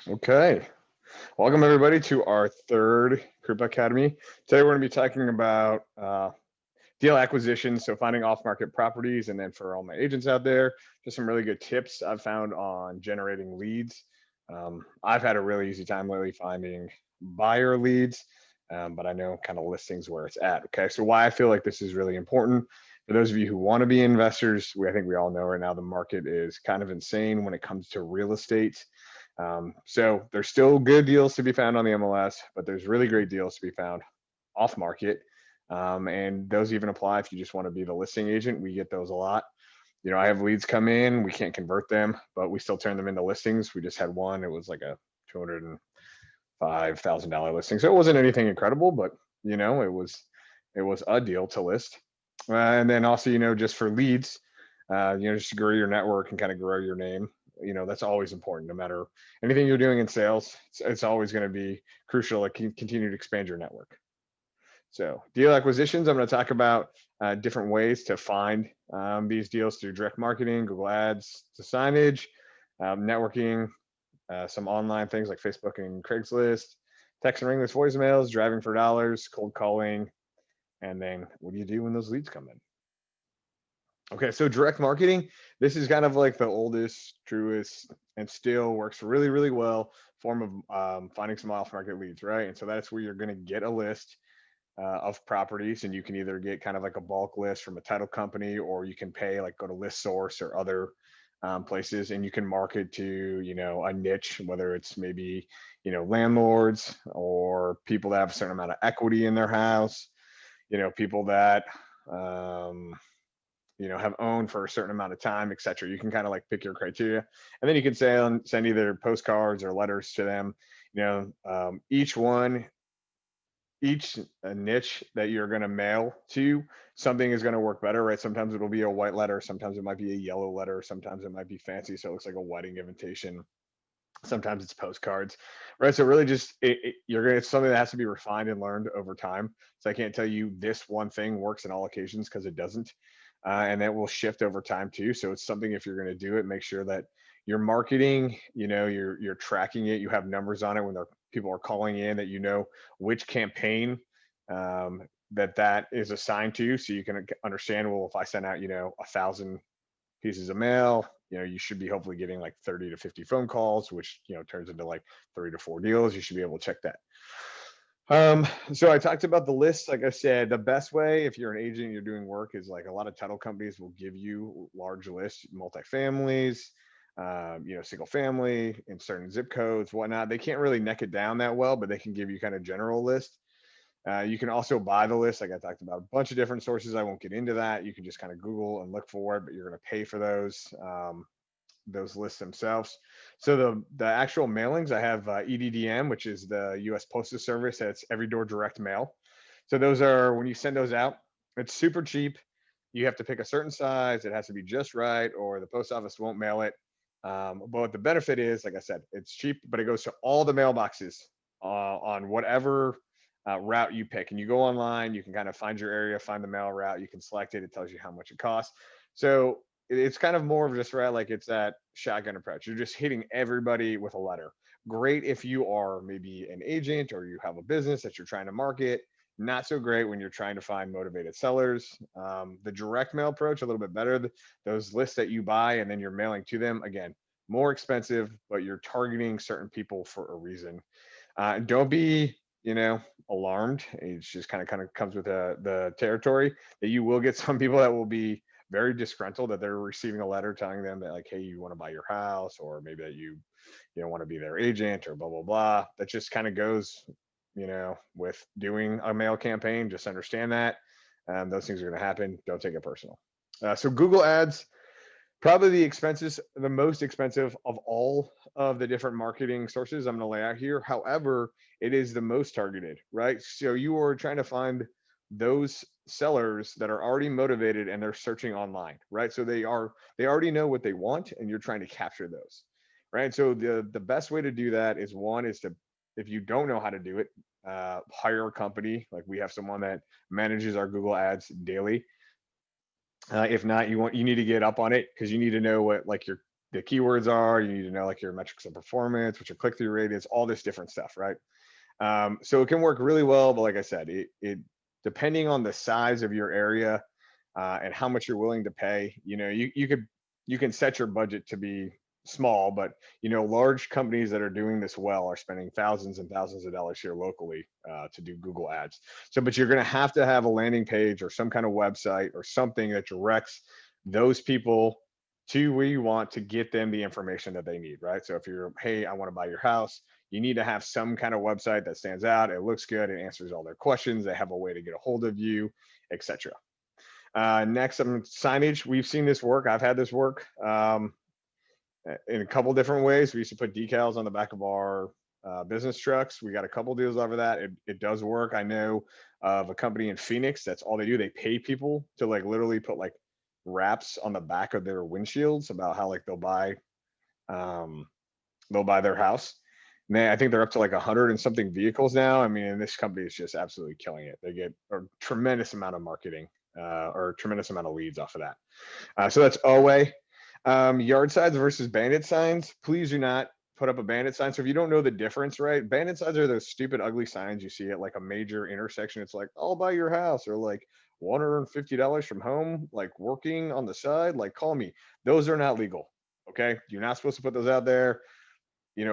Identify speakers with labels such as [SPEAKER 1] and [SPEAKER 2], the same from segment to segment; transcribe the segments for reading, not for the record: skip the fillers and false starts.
[SPEAKER 1] Okay, welcome everybody to our third Krupa Academy. Today we're going to be talking about deal acquisitions, so finding off-market properties, and then for all my agents out there, just some really good tips I've found on generating leads. I've had a really easy time lately finding buyer leads, but I know kind of listings where it's at. Okay, so why I feel like this is really important for those of you who want to be investors. I think we all know right now the market is kind of insane when it comes to real estate. So there's still good deals to be found on the MLS, but there's really great deals to be found off market. And those even apply if you just want to be the listing agent. We get those a lot. I have leads come in, we can't convert them, but we still turn them into listings. We just had one, it was like a $205,000 listing. So it wasn't anything incredible, but it was a deal to list. And then also, just for leads, just to grow your network and kind of grow your name. That's always important. No matter anything you're doing in sales, it's always going to be crucial to continue to expand your network. So deal acquisitions, I'm going to talk about different ways to find these deals through direct marketing, Google Ads, to signage, networking, some online things like Facebook and Craigslist, text and ringless voicemails, driving for dollars, cold calling, and then what do you do when those leads come in? Okay, so direct marketing, this is kind of like the oldest, truest, and still works really, really well form of finding some off-market leads, right? And so that's where you're going to get a list of properties, and you can either get kind of like a bulk list from a title company, or you can pay, like go to List Source or other places, and you can market to a niche, whether it's maybe landlords or people that have a certain amount of equity in their house, people that have owned for a certain amount of time, etc. You can kind of like pick your criteria, and then you can send either postcards or letters to them. Each one, each niche that you're going to mail to, something is going to work better, right? Sometimes it'll be a white letter, sometimes it might be a yellow letter, sometimes it might be fancy, so it looks like a wedding invitation. Sometimes it's postcards, right? So really, just it's something that has to be refined and learned over time. So I can't tell you this one thing works in all occasions, because it doesn't, and that will shift over time too. So it's something, if you're going to do it, make sure that your marketing, you're tracking it, you have numbers on it when people are calling in, that which campaign that is assigned to, so you can understand, well, if I send out 1,000 pieces of mail, you should be hopefully getting like 30 to 50 phone calls, which turns into like 3 to 4 deals. You should be able to check that. So I talked about the list. Like I said, the best way, if you're an agent, you're doing work, is like a lot of title companies will give you large lists, multifamilies, single family in certain zip codes, whatnot. They can't really neck it down that well, but they can give you kind of general list. You can also buy the list. Like I talked about, a bunch of different sources. I won't get into that. You can just kind of Google and look for it, but you're going to pay for those lists themselves. So the actual mailings, I have EDDM, which is the U.S. Postal Service. That's every door direct mail. So those are, when you send those out, it's super cheap. You have to pick a certain size. It has to be just right, or the post office won't mail it. But the benefit is, like I said, it's cheap, but it goes to all the mailboxes on whatever route you pick. And you go online, you can kind of find your area, find the mail route, you can select it. It tells you how much it costs. So it's kind of more of just, right, like it's that shotgun approach. You're just hitting everybody with a letter. Great if you are maybe an agent or you have a business that you're trying to market. Not so great when you're trying to find motivated sellers. The direct mail approach, a little bit better. Those lists that you buy and then you're mailing to them, again, more expensive, but you're targeting certain people for a reason. Don't be, alarmed. It's just kind of comes with the territory, that you will get some people that will be very disgruntled that they're receiving a letter telling them that, like, hey, you want to buy your house, or maybe that you don't want to be their agent, or blah blah blah. That just kind of goes, with doing a mail campaign. Just understand that those things are going to happen. Don't take it personal. So Google Ads, probably the most expensive of all of the different marketing sources I'm going to lay out here. However, it is the most targeted, right? So you are trying to find those sellers that are already motivated and they're searching online, right? So they already know what they want, and you're trying to capture those, right? So the best way to do that is, one is to, if you don't know how to do it, hire a company. Like, we have someone that manages our Google Ads daily. If not, you need to get up on it, because you need to know what, like, the keywords are. You need to know like your metrics of performance, what your click-through rate is, all this different stuff, right? So it can work really well, but like I said, it depending on the size of your area and how much you're willing to pay, you can set your budget to be small, but large companies that are doing this well are spending thousands and thousands of dollars here locally to do Google ads. So, but you're going to have a landing page or some kind of website or something that directs those people to where you want to get them the information that they need, right? So if you're, hey, I want to buy your house, you need to have some kind of website that stands out. It looks good. It answers all their questions. They have a way to get a hold of you, etc. Next, signage. We've seen this work. I've had this work in a couple different ways. We used to put decals on the back of our business trucks. We got a couple deals over that. It does work. I know of a company in Phoenix. That's all they do. They pay people to like literally put like wraps on the back of their windshields about how like they'll buy their house. Man, I think they're up to like 100 and something vehicles now. I mean, and this company is just absolutely killing it. They get a tremendous amount of marketing or a tremendous amount of leads off of that. So that's OA. Yard signs versus bandit signs. Please do not put up a bandit sign. So if you don't know the difference, right? Bandit signs are those stupid, ugly signs you see at like a major intersection. It's like, I'll buy your house, or like $150 from home, like working on the side, like call me. Those are not legal. Okay. You're not supposed to put those out there.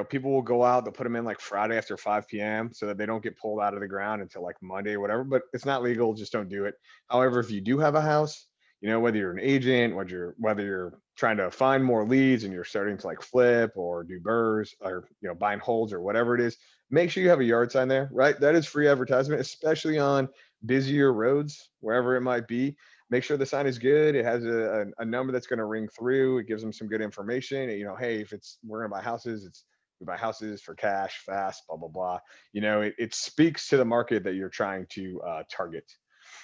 [SPEAKER 1] People will go out, they'll put them in like Friday after 5 p.m. so that they don't get pulled out of the ground until like Monday or whatever, but it's not legal. Just don't do it. However, if you do have a house, whether you're an agent, whether you're trying to find more leads and you're starting to like flip or do burrs or, buying holds or whatever it is, make sure you have a yard sign there, right? That is free advertisement, especially on busier roads, wherever it might be. Make sure the sign is good. It has a number that's going to ring through. It gives them some good information. Hey, if we're going to buy houses, we buy houses for cash, fast, blah, blah, blah. It speaks to the market that you're trying to target.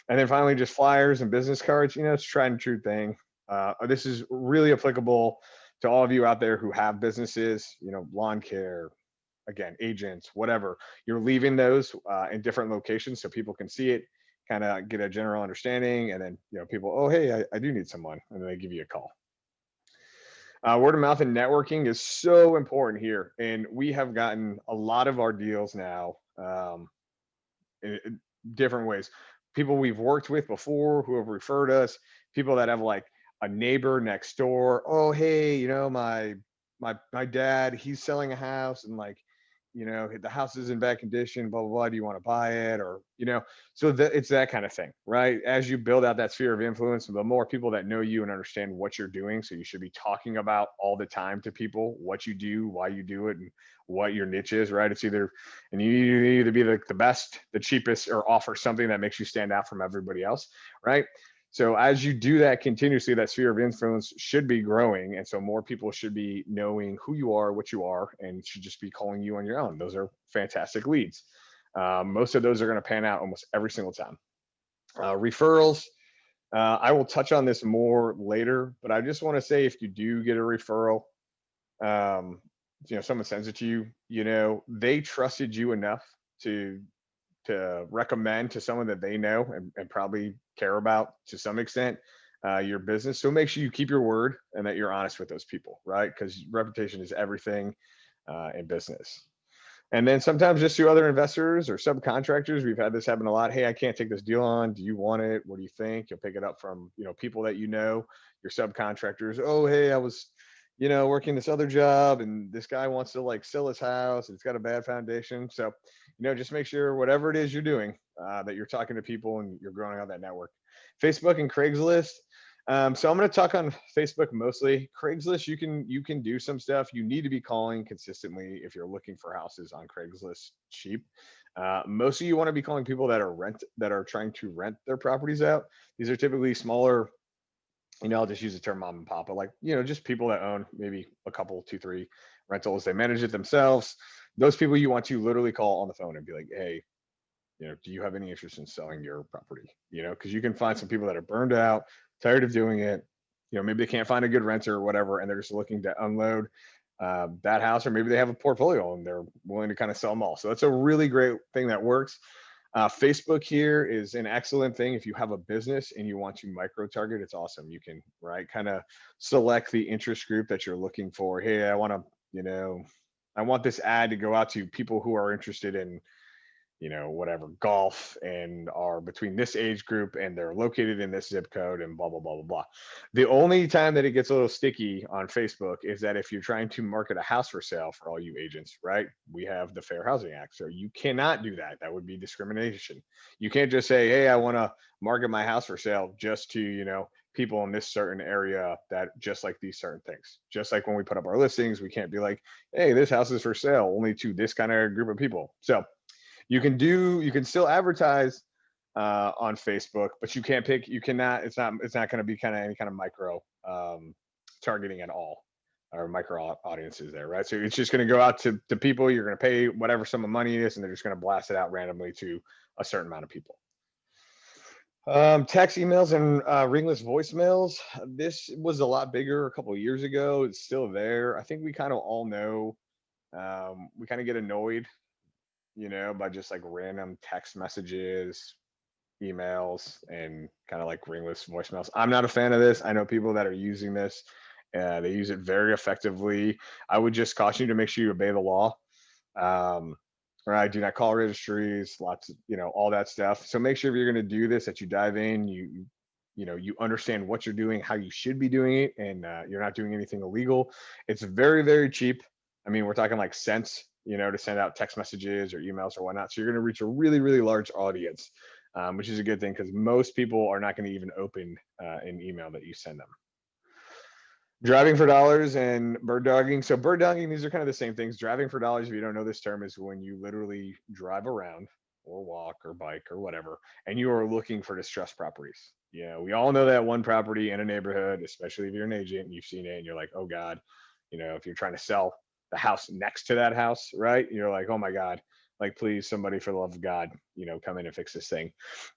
[SPEAKER 1] And then finally, just flyers and business cards. It's a tried and true thing. This is really applicable to all of you out there who have businesses, lawn care, again, agents, whatever. You're leaving those in different locations so people can see it, kind of get a general understanding. And then, people, oh, hey, I do need someone. And then they give you a call. Word of mouth and networking is so important here. And we have gotten a lot of our deals now in different ways. People we've worked with before who have referred us, people that have like a neighbor next door. Oh, hey, my dad, he's selling a house and like, the house is in bad condition, blah, blah, blah. Do you want to buy it? Or, so it's that kind of thing, right? As you build out that sphere of influence, the more people that know you and understand what you're doing. So you should be talking about all the time to people what you do, why you do it, and what your niche is, right? It's either, and you need to be the best, the cheapest, or offer something that makes you stand out from everybody else, right? So as you do that continuously, that sphere of influence should be growing. And so more people should be knowing who you are, what you are, and should just be calling you on your own. Those are fantastic leads. Most of those are going to pan out almost every single time. Referrals. I will touch on this more later, but I just want to say if you do get a referral, someone sends it to you, they trusted you enough to recommend to someone that they know and probably care about to some extent your business. So make sure you keep your word and that you're honest with those people, right? Because reputation is everything in business. And then sometimes just to other investors or subcontractors, we've had this happen a lot. Hey, I can't take this deal on. Do you want it? What do you think? You'll pick it up from, people that your subcontractors. Oh, hey, I was working this other job and this guy wants to like sell his house and it's got a bad foundation. So, just make sure whatever it is you're doing, that you're talking to people and you're growing out that network. Facebook and Craigslist. So I'm going to talk on Facebook mostly. Craigslist, you can do some stuff. You need to be calling consistently if you're looking for houses on Craigslist cheap. Most of you want to be calling people that are trying to rent their properties out. These are typically smaller, I'll just use the term mom and pop, but like, just people that own maybe a couple, 2, 3 rentals. They manage it themselves. Those people you want to literally call on the phone and be like, hey, do you have any interest in selling your property? Because you can find some people that are burned out, tired of doing it. Maybe they can't find a good renter or whatever, and they're just looking to unload that house, or maybe they have a portfolio and they're willing to kind of sell them all. So that's a really great thing that works. Facebook here is an excellent thing. If you have a business and you want to micro target, it's awesome. You can, right, kind of select the interest group that you're looking for. Hey, I want to, I want this ad to go out to people who are interested in, whatever, golf, and are between this age group and they're located in this zip code and blah, blah, blah, blah, blah. The only time that it gets a little sticky on Facebook is that if you're trying to market a house for sale for all you agents, right? We have the Fair Housing Act. So you cannot do that. That would be discrimination. You can't just say, hey, I want to market my house for sale just to, people in this certain area that just like these certain things. Just like when we put up our listings, we can't be like, hey, this house is for sale only to this kind of group of people. So you can still advertise on Facebook, but you cannot, it's not going to be kind of any kind of micro targeting at all, or micro audiences there, right? So it's just going to go out to people. You're going to pay whatever sum of money is, and they're just going to blast it out randomly to a certain amount of people. Text, emails, and ringless voicemails. This was a lot bigger a couple of years ago. It's still there. I think we kind of all know. We kind of get annoyed, by just like random text messages, emails, and kind of like ringless voicemails. I'm not a fan of this. I know people that are using this. They use it very effectively. I would just caution you to make sure you obey the law. Right? Do not call registries, lots of, all that stuff. So make sure if you're going to do this, that you dive in, you understand what you're doing, how you should be doing it, and you're not doing anything illegal. It's very, very cheap. I mean, we're talking like cents, to send out text messages or emails or whatnot. So you're going to reach a really, really large audience, which is a good thing because most people are not going to even open an email that you send them. Driving for dollars and bird dogging. So bird dogging, these are kind of the same things. Driving for dollars, if you don't know this term, is when you literally drive around or walk or bike or whatever, and you are looking for distressed properties. Yeah, we all know that one property in a neighborhood, especially if you're an agent and you've seen it and you're like, oh God, if you're trying to sell the house next to that house, right? You're like, oh my God, like please, somebody for the love of God, come in and fix this thing.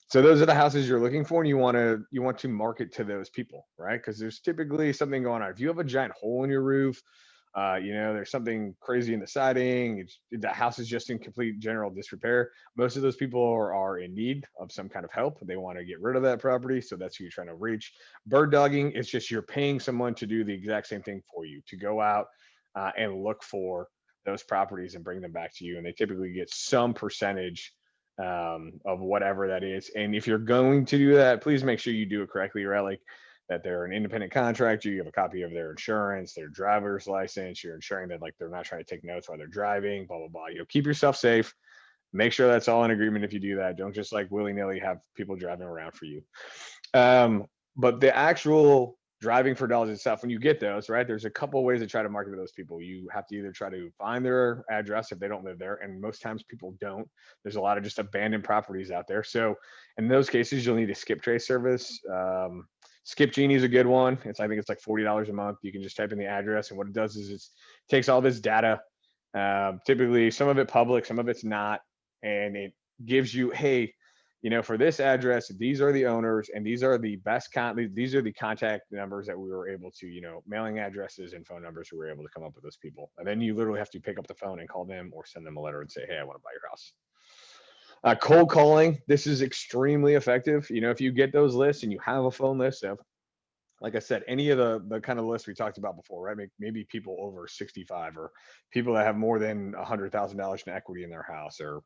[SPEAKER 1] So those are the houses you're looking for, and you want to market to those people, right? Because there's typically something going on. If you have a giant hole in your roof, there's something crazy in the siding, the house is just in complete general disrepair. Most of those people are in need of some kind of help. They want to get rid of that property, so that's who you're trying to reach. Bird dogging is just you're paying someone to do the exact same thing for you, to go out and look for those properties and bring them back to you, and they typically get some percentage of whatever that is. And if you're going to do that, please make sure you do it correctly, right? Like that they're an independent contractor, you have a copy of their insurance, their driver's license, you're ensuring that like they're not trying to take notes while they're driving, blah, blah, blah. Keep yourself safe. Make sure that's all in agreement if you do that. Don't just like willy-nilly have people driving around for you. But the actual driving for dollars itself, when you get those, right, there's a couple ways to try to market to those people. You have to either try to find their address if they don't live there, and most times people don't. There's a lot of just abandoned properties out there. So in those cases, you'll need a skip trace service. Skip Genie is a good one. I think it's like $40 a month. You can just type in the address, and what it does is it takes all this data, typically some of it public, some of it's not, and it gives you, hey, for this address, these are the owners, and these are the these are the contact numbers that we were able to, mailing addresses and phone numbers we were able to come up with those people. And then you literally have to pick up the phone and call them or send them a letter and say, hey, I want to buy your house. Cold calling, this is extremely effective. If you get those lists and you have a phone list of, like I said, any of the kind of lists we talked about before, right? Maybe people over 65 or people that have more than $100,000 in equity in their house, or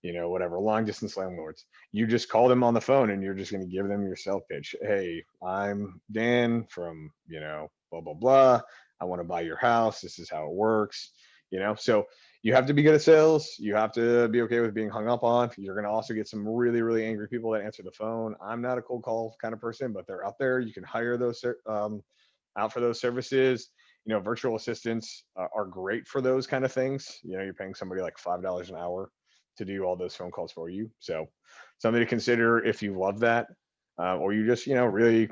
[SPEAKER 1] whatever, long distance landlords. You just call them on the phone and you're just going to give them your sales pitch. Hey, I'm Dan from, blah, blah, blah. I want to buy your house. This is how it works. So you have to be good at sales. You have to be okay with being hung up on. You're going to also get some really, really angry people that answer the phone. I'm not a cold call kind of person, but they're out there. You can hire those out for those services. Virtual assistants are great for those kind of things. You're paying somebody like $5 an hour to do all those phone calls for you. So something to consider if you love that, or you just, really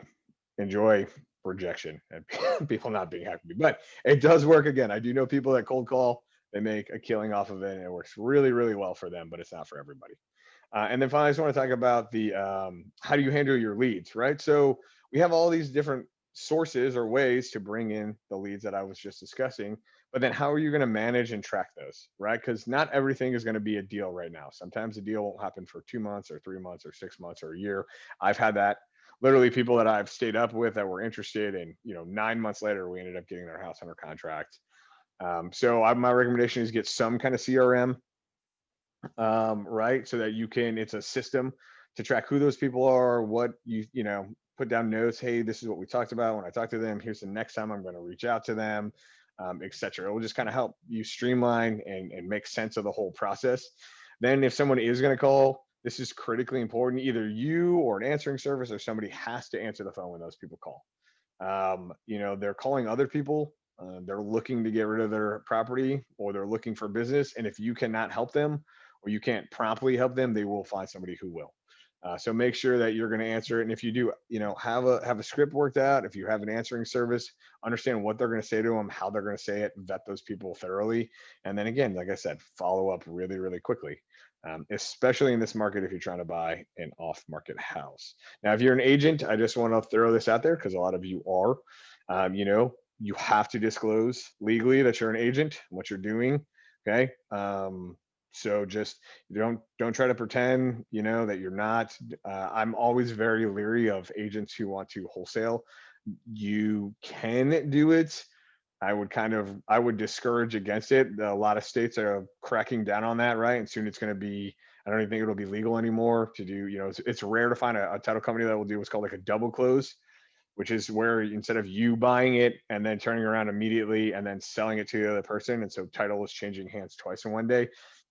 [SPEAKER 1] enjoy rejection and people not being happy. But it does work. Again, I do know people that cold call, they make a killing off of it, and it works really, really well for them, but it's not for everybody. And then finally, I just want to talk about the how do you handle your leads, right? So we have all these different sources or ways to bring in the leads that I was just discussing, But then how are you going to manage and track those, right? Because not everything is going to be a deal right now. Sometimes a deal won't happen for 2 months or 3 months or 6 months or a year. I've had that. Literally, people that I've stayed up with that were interested, and 9 months later, we ended up getting their house under contract. My recommendation is get some kind of CRM, right? So that you can, it's a system to track who those people are, what put down notes. Hey, this is what we talked about when I talked to them. Here's the next time I'm going to reach out to them, etc. It will just kind of help you streamline and make sense of the whole process. Then, if someone is going to call, this is critically important. Either you or an answering service or somebody has to answer the phone when those people call. They're calling other people. They're looking to get rid of their property or they're looking for business. And if you cannot help them or you can't promptly help them, they will find somebody who will. So make sure that you're going to answer it. And if you do, have a script worked out. If you have an answering service, understand what they're going to say to them, how they're going to say it, vet those people thoroughly. And then again, like I said, follow up really, really quickly, especially in this market if you're trying to buy an off-market house. Now, if you're an agent, I just want to throw this out there because a lot of you are, you have to disclose legally that you're an agent, what you're doing. Okay. So just don't try to pretend, that you're not. I'm always very leery of agents who want to wholesale. You can do it. I would discourage against it. A lot of states are cracking down on that, right? And soon it's going to be, I don't even think it'll be legal anymore to do, it's rare to find a title company that will do what's called like a double close, which is where instead of you buying it and then turning around immediately and then selling it to the other person, and so title is changing hands twice in one day,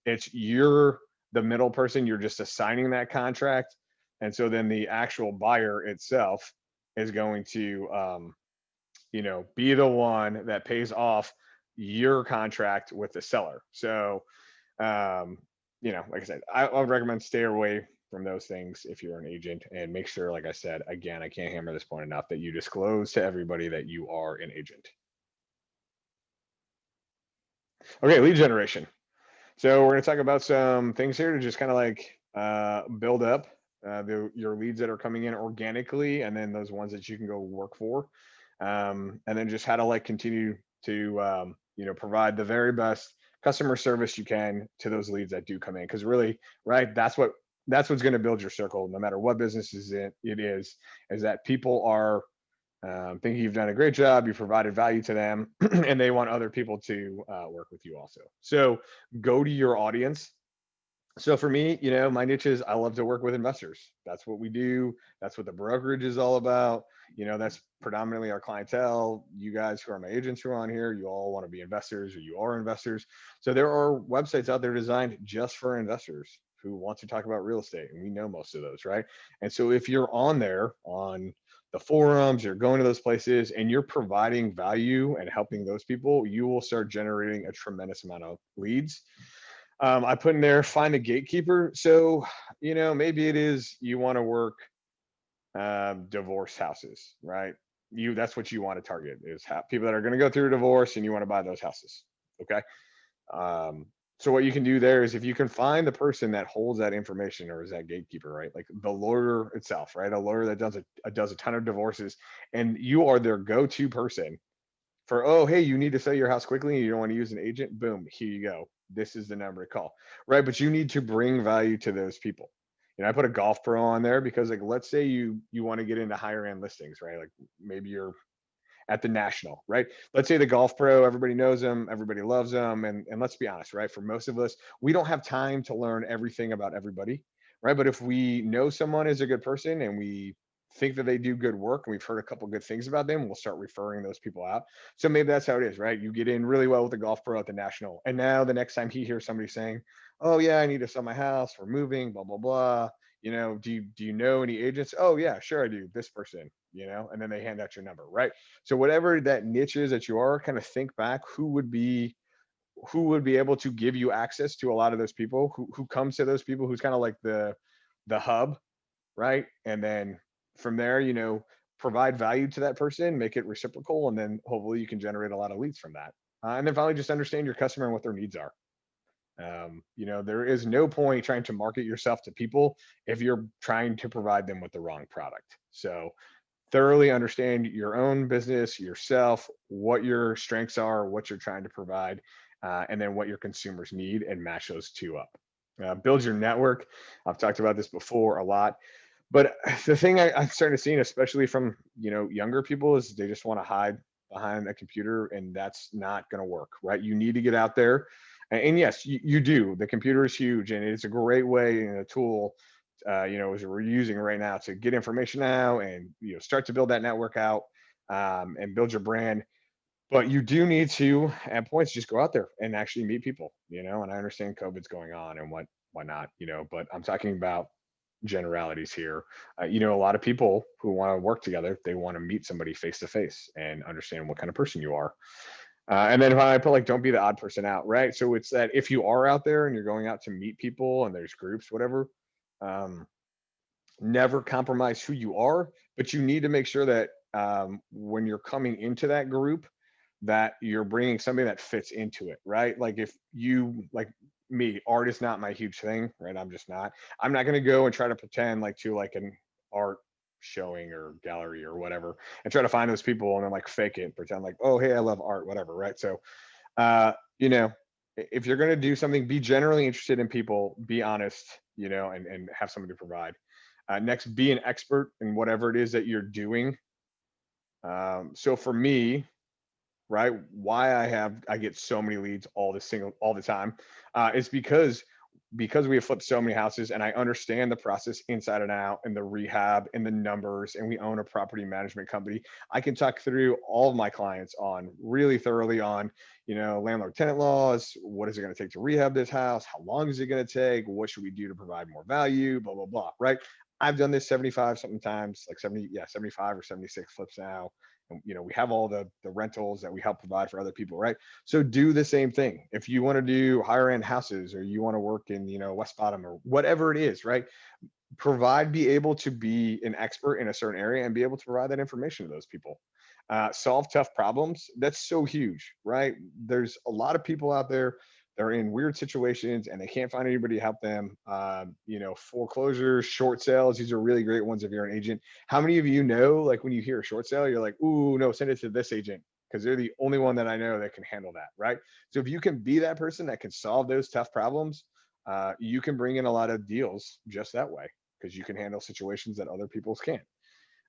[SPEAKER 1] it's you're the middle person, you're just assigning that contract. And so then the actual buyer itself is going to, be the one that pays off your contract with the seller. So, like I said, I would recommend stay away from those things if you're an agent, and make sure, like I said, again, I can't hammer this point enough, that you disclose to everybody that you are an agent. Okay, lead generation. So we're going to talk about some things here to just kind of like build up your leads that are coming in organically, and then those ones that you can go work for, and then just how to like continue to provide the very best customer service you can to those leads that do come in. Because really, right, that's what's going to build your circle, no matter what business is that people are thinking you've done a great job, you provided value to them, and they want other people to work with you also. So go to your audience. So for me, my niche is I love to work with investors. That's what we do. That's what the brokerage is all about. That's predominantly our clientele. You guys who are my agents who are on here, you all want to be investors, or you are investors. So there are websites out there designed just for investors who want to talk about real estate. And we know most of those, right? And so if you're on there on the forums, you're going to those places and you're providing value and helping those people, you will start generating a tremendous amount of leads. I put in there, find a gatekeeper. So, maybe it is you want to work divorce houses, right? That's what you want to target, is people that are going to go through a divorce and you want to buy those houses. Okay. Um, so what you can do there is, if you can find the person that holds that information or is that gatekeeper, right? Like the lawyer itself, right? A lawyer that does a ton of divorces, and you are their go-to person for, oh, hey, you need to sell your house quickly and you don't want to use an agent. Boom, here you go. This is the number to call, right? But you need to bring value to those people. I put a golf pro on there because, like, let's say you want to get into higher end listings, right? Like maybe you're at the national, right? Let's say the golf pro, everybody knows them, everybody loves them. And let's be honest, right? For most of us, we don't have time to learn everything about everybody, right? But if we know someone is a good person and we think that they do good work and we've heard a couple good things about them, we'll start referring those people out. So maybe that's how it is, right? You get in really well with the golf pro at the national. And now the next time he hears somebody saying, oh yeah, I need to sell my house, we're moving, blah, blah, blah. Do you know any agents? Oh yeah, sure I do. This person, and then they hand out your number, right? So whatever that niche is that you are, kind of think back who would be able to give you access to a lot of those people, who comes to those people, who's kind of like the hub, right? And then from there, provide value to that person, make it reciprocal, and then hopefully you can generate a lot of leads from that. And then finally, just understand your customer and what their needs are. There is no point trying to market yourself to people if you're trying to provide them with the wrong product. So thoroughly understand your own business, yourself, what your strengths are, what you're trying to provide, and then what your consumers need, and match those two up. Build your network. I've talked about this before a lot, but the thing I'm starting to see, especially from younger people, is they just want to hide behind a computer, and that's not going to work, right? You need to get out there, and yes, you do. The computer is huge, and it's a great way and a tool, as we're using right now to get information out and start to build that network out, and build your brand. But you do need to, at points, just go out there and actually meet people. And I understand COVID's going on and whatnot, but I'm talking about generalities here. A lot of people who want to work together, they want to meet somebody face to face and understand what kind of person you are. And then I put, like, don't be the odd person out, right? So it's that if you are out there and you're going out to meet people and there's groups, whatever, um, never compromise who you are, but you need to make sure that, when you're coming into that group, that you're bringing somebody that fits into it, right? Like, if you, like me, art is not my huge thing, right? I'm not going to go and try to pretend like to like an art showing or gallery or whatever and try to find those people and then like fake it, pretend like, oh, hey, I love art, whatever, right? So, uh, you know, if you're going to do something, be generally interested in people, be honest, and have something to provide. Next, be an expert in whatever it is that you're doing. So for me, right, why I get so many leads all the time, is because we have flipped so many houses, and I understand the process inside and out, and the rehab and the numbers, and we own a property management company. I can talk through all of my clients on really thoroughly on, landlord tenant laws. What is it going to take to rehab this house? How long is it going to take? What should we do to provide more value? Blah, blah, blah. Right. I've done this 75 something times, like 70, yeah, 75 or 76 flips now. And, we have all the rentals that we help provide for other people. Right. So do the same thing. If you want to do higher end houses, or you want to work in, West Bottom or whatever it is, right? Be able to be an expert in a certain area and be able to provide that information to those people. Solve tough problems. That's so huge, right? There's a lot of people out there. They're in weird situations and they can't find anybody to help them. Foreclosures, short sales, these are really great ones if you're an agent. How many of you know, like, when you hear a short sale, you're like, ooh, no, send it to this agent because they're the only one that I know that can handle that, right? So if you can be that person that can solve those tough problems, you can bring in a lot of deals just that way, because you can handle situations that other people can't.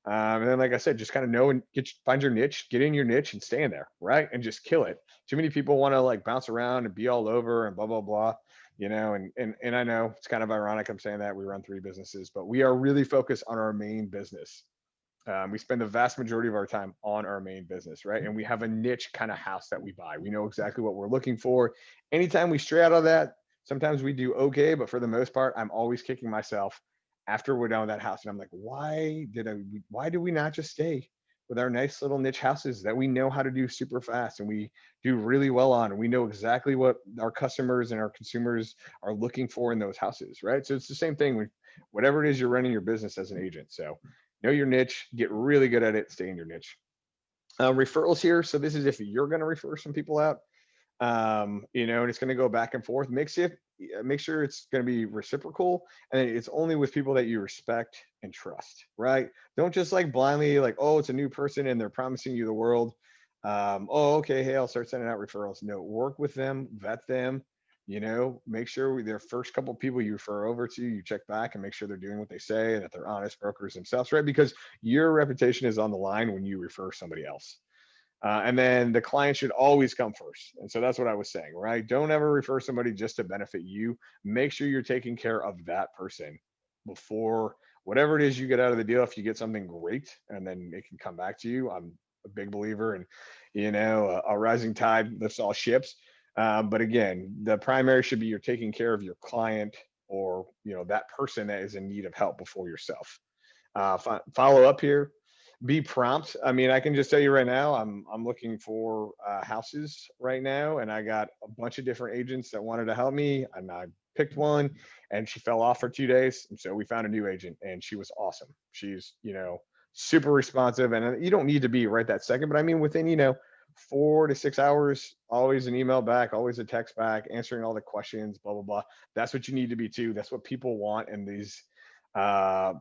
[SPEAKER 1] And then, like I said, just kind of know and find your niche, get in your niche and stay in there, right? And just kill it. Too many people want to like bounce around and be all over and blah, blah, blah, and I know it's kind of ironic I'm saying that we run three businesses, but we are really focused on our main business. We spend the vast majority of our time on our main business, right? And we have a niche kind of house that we buy. We know exactly what we're looking for. Anytime we stray out of that, sometimes we do okay, but for the most part, I'm always kicking myself after we're done with that house. And I'm like, why do we not just stay with our nice little niche houses that we know how to do super fast and we do really well on, and we know exactly what our customers and our consumers are looking for in those houses, right? So it's the same thing with whatever it is you're running your business as an agent. So know your niche, get really good at it, stay in your niche. Referrals here. So this is if you're going to refer some people out, and it's going to go back and forth. Make sure it's going to be reciprocal, and it's only with people that you respect and trust, right? Don't just like blindly like, oh, it's a new person and they're promising you the world. Oh, okay, hey, I'll start sending out referrals. No, work with them, vet them, make sure their first couple of people you refer over to, you check back and make sure they're doing what they say and that they're honest brokers themselves, right? Because your reputation is on the line when you refer somebody else. And then the client should always come first. And so that's what I was saying, right? Don't ever refer somebody just to benefit you. Make sure you're taking care of that person before whatever it is you get out of the deal. If you get something great and then it can come back to you, I'm a big believer in, a rising tide lifts all ships. But again, the primary should be you're taking care of your client, or, that person that is in need of help before yourself. Follow up here, be prompt. I mean, I can just tell you right now, I'm looking for houses right now, and I got a bunch of different agents that wanted to help me, and I picked one, and she fell off for 2 days, and so we found a new agent, and she was awesome. She's super responsive, and you don't need to be right that second, but I mean within 4 to 6 hours, always an email back, always a text back, answering all the questions, blah blah blah. That's what you need to be too. That's what people want in these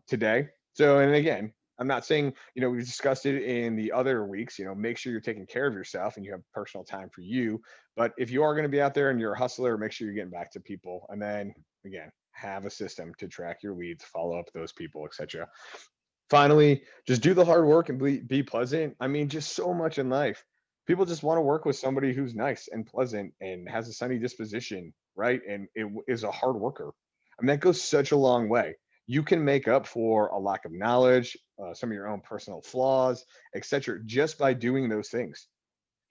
[SPEAKER 1] today. So, and again, I'm not saying, we discussed it in the other weeks, make sure you're taking care of yourself and you have personal time for you. But if you are going to be out there and you're a hustler, make sure you're getting back to people. And then again, have a system to track your leads, follow up those people, etc. Finally, just do the hard work and be pleasant. I mean, just so much in life. People just want to work with somebody who's nice and pleasant and has a sunny disposition, right? And is a hard worker. I mean, that goes such a long way. You can make up for a lack of knowledge, some of your own personal flaws, etc., just by doing those things,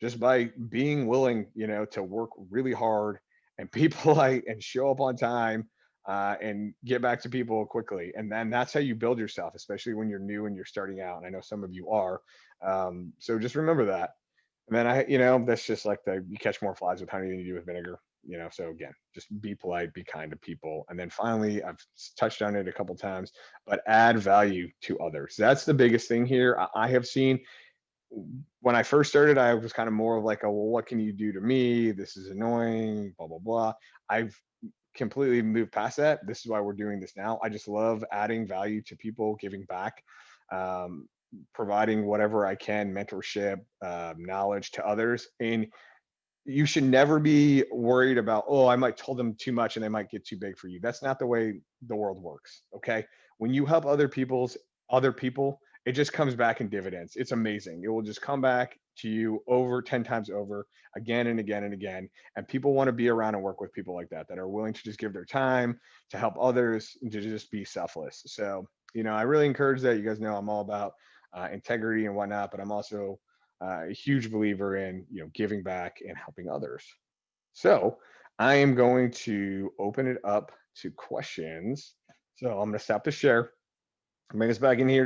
[SPEAKER 1] just by being willing, to work really hard and be polite and show up on time, and get back to people quickly. And then that's how you build yourself, especially when you're new and you're starting out. And I know some of you are. So just remember that. And then that's just like you catch more flies with honey than you do with vinegar. So again, just be polite, be kind to people. And then finally, I've touched on it a couple times, but add value to others. That's the biggest thing here. I have seen when I first started, I was kind of more of like, well, what can you do to me? This is annoying, blah, blah, blah. I've completely moved past that. This is why we're doing this now. I just love adding value to people, giving back, um, providing whatever I can, mentorship, knowledge to others. And you should never be worried about, oh, I might tell them too much and they might get too big for you. That's not the way the world works. Okay. When you help other people, it just comes back in dividends. It's amazing. It will just come back to you over 10 times over, again and again and again. And people want to be around and work with people like that are willing to just give their time to help others and to just be selfless. So, I really encourage that. You guys know I'm all about integrity and whatnot, but I'm also a huge believer in giving back and helping others. So I am going to open it up to questions. So I'm going to stop the share, bring us back in here.